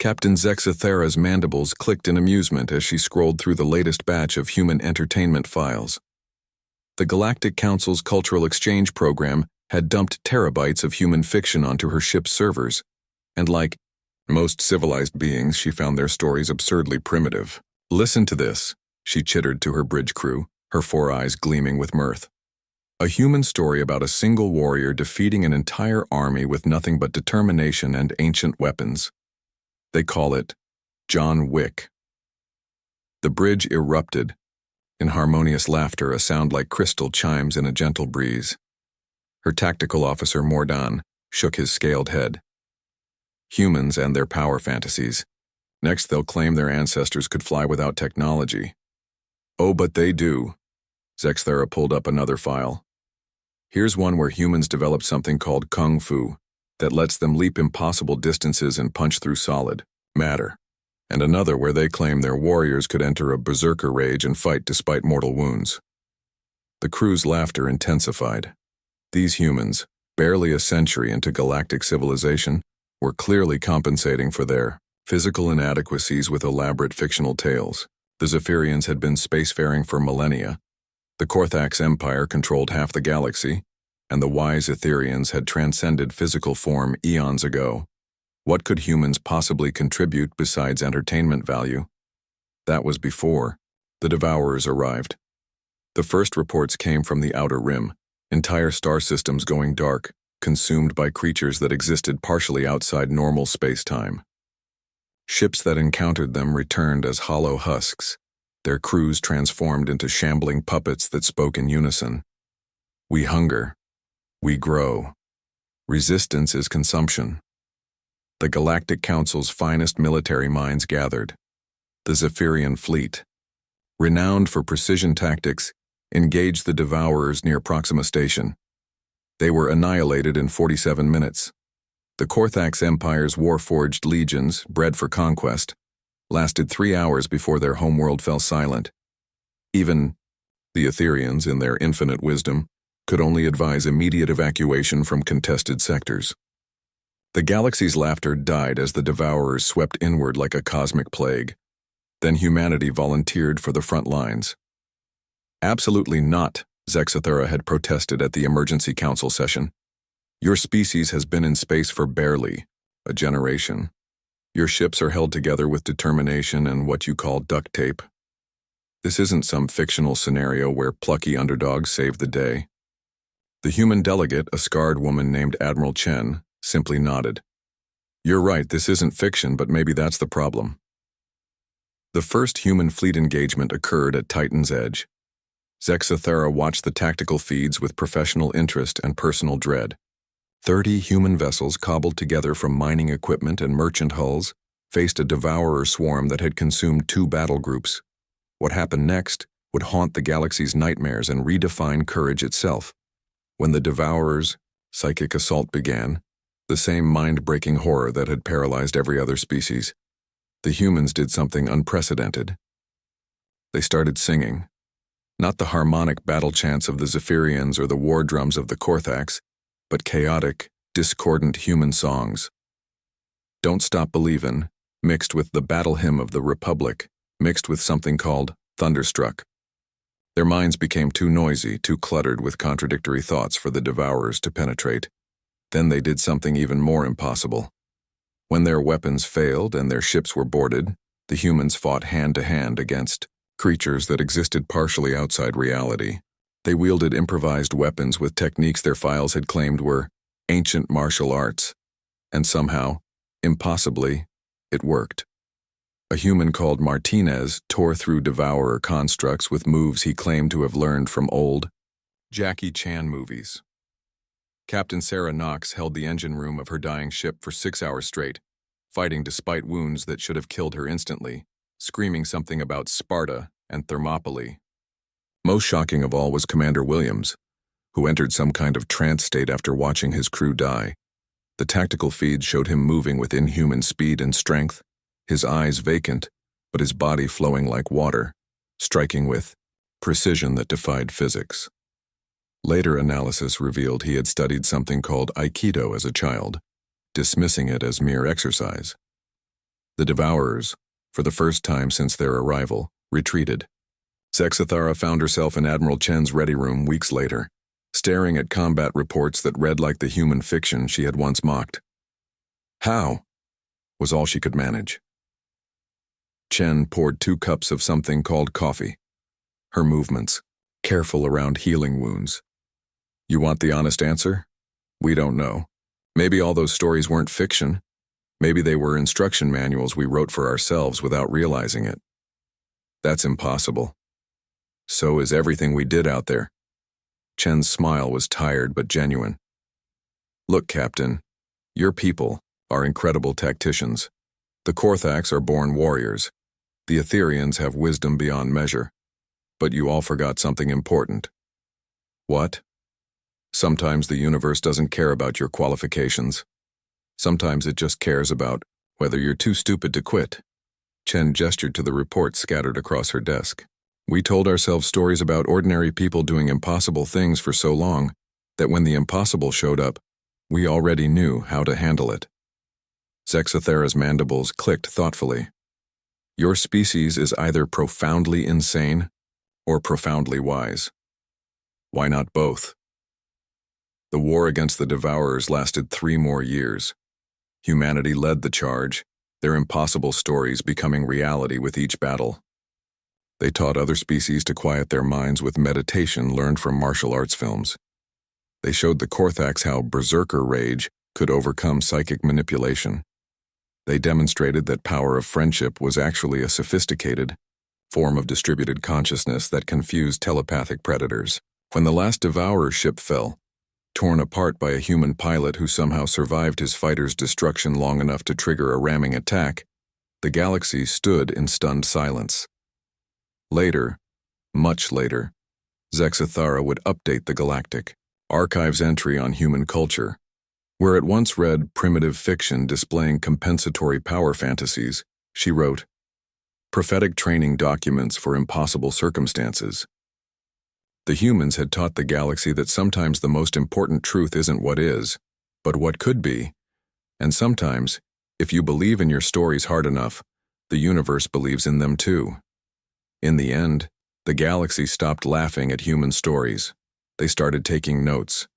Captain Zexathera's mandibles clicked in amusement as she scrolled through the latest batch of human entertainment files. The Galactic Council's cultural exchange program had dumped terabytes of human fiction onto her ship's servers, and like most civilized beings, she found their stories absurdly primitive. "Listen to this," she chittered to her bridge crew, her 4 eyes gleaming with mirth. "A human story about a single warrior defeating an entire army with nothing but determination and ancient weapons. They call it John Wick." The bridge erupted in harmonious laughter, a sound like crystal chimes in a gentle breeze. Her tactical officer, Mordan, shook his scaled head. "Humans and their power fantasies. Next they'll claim their ancestors could fly without technology." "Oh, but they do." Zexthera pulled up another file. "Here's one where humans develop something called Kung Fu that lets them leap impossible distances and punch through solid matter, and another where they claim their warriors could enter a berserker rage and fight despite mortal wounds." The crew's laughter intensified. These humans, barely a century into galactic civilization, were clearly compensating for their physical inadequacies with elaborate fictional tales. The Zephyrians had been spacefaring for millennia. The Korthax Empire controlled half the galaxy, and the wise Etherians had transcended physical form eons ago. What could humans possibly contribute besides entertainment value? That was before the Devourers arrived. The first reports came from the Outer Rim, entire star systems going dark, consumed by creatures that existed partially outside normal space-time. Ships that encountered them returned as hollow husks, their crews transformed into shambling puppets that spoke in unison. "We hunger. We grow. Resistance is consumption." The Galactic Council's finest military minds gathered. The Zephyrian fleet, renowned for precision tactics, engaged the Devourers near Proxima Station. They were annihilated in 47 minutes. The Korthax Empire's war-forged legions, bred for conquest, lasted 3 hours before their homeworld fell silent. Even the Etherians, in their infinite wisdom, could only advise immediate evacuation from contested sectors. The galaxy's laughter died as the Devourers swept inward like a cosmic plague. Then humanity volunteered for the front lines. "Absolutely not," Zexathera had protested at the emergency council session. "Your species has been in space for barely a generation. Your ships are held together with determination and what you call duct tape. This isn't some fictional scenario where plucky underdogs save the day." The human delegate, a scarred woman named Admiral Chen, simply nodded. "You're right, this isn't fiction, but maybe that's the problem." The first human fleet engagement occurred at Titan's Edge. Zexathera watched the tactical feeds with professional interest and personal dread. 30 human vessels cobbled together from mining equipment and merchant hulls faced a devourer swarm that had consumed 2 battle groups. What happened next would haunt the galaxy's nightmares and redefine courage itself. When the devourer's psychic assault began, the same mind-breaking horror that had paralyzed every other species, the humans did something unprecedented. They started singing. Not the harmonic battle chants of the Zephyrians or the war drums of the Korthax, but chaotic, discordant human songs. "Don't Stop Believin'," mixed with the battle hymn of the Republic, mixed with something called Thunderstruck. Their minds became too noisy, too cluttered with contradictory thoughts for the Devourers to penetrate. Then they did something even more impossible. When their weapons failed and their ships were boarded, the humans fought hand-to-hand against creatures that existed partially outside reality. They wielded improvised weapons with techniques their files had claimed were ancient martial arts. And somehow, impossibly, it worked. A human called Martinez tore through devourer constructs with moves he claimed to have learned from old Jackie Chan movies. Captain Sarah Knox held the engine room of her dying ship for 6 hours straight, fighting despite wounds that should have killed her instantly, screaming something about Sparta and Thermopylae. Most shocking of all was Commander Williams, who entered some kind of trance state after watching his crew die. The tactical feeds showed him moving with inhuman speed and strength, his eyes vacant, but his body flowing like water, striking with precision that defied physics. Later analysis revealed he had studied something called Aikido as a child, dismissing it as mere exercise. The Devourers, for the first time since their arrival, retreated. Zexathara found herself in Admiral Chen's ready room weeks later, staring at combat reports that read like the human fiction she had once mocked. "How?" was all she could manage. Chen poured 2 cups of something called coffee. Her movements, careful around healing wounds. "You want the honest answer? We don't know. Maybe all those stories weren't fiction. Maybe they were instruction manuals we wrote for ourselves without realizing it. That's impossible. So is everything we did out there." Chen's smile was tired but genuine. "Look, Captain, your people are incredible tacticians. The Korthax are born warriors. The Etherians have wisdom beyond measure. But you all forgot something important." "What?" "Sometimes the universe doesn't care about your qualifications. Sometimes it just cares about whether you're too stupid to quit." Chen gestured to the reports scattered across her desk. "We told ourselves stories about ordinary people doing impossible things for so long that when the impossible showed up, we already knew how to handle it." Zexathara's mandibles clicked thoughtfully. "Your species is either profoundly insane or profoundly wise. Why not both?" The war against the Devourers lasted 3 more years. Humanity led the charge, their impossible stories becoming reality with each battle. They taught other species to quiet their minds with meditation learned from martial arts films. They showed the Korthax how berserker rage could overcome psychic manipulation. They demonstrated that power of friendship was actually a sophisticated form of distributed consciousness that confused telepathic predators. When the last Devourer ship fell, torn apart by a human pilot who somehow survived his fighter's destruction long enough to trigger a ramming attack, the galaxy stood in stunned silence. Later, much later, Zexathara would update the Galactic Archive's entry on human culture. Where it once read primitive fiction displaying compensatory power fantasies, she wrote, "Prophetic training documents for impossible circumstances." The humans had taught the galaxy that sometimes the most important truth isn't what is, but what could be. And sometimes, if you believe in your stories hard enough, the universe believes in them too. In the end, the galaxy stopped laughing at human stories. They started taking notes,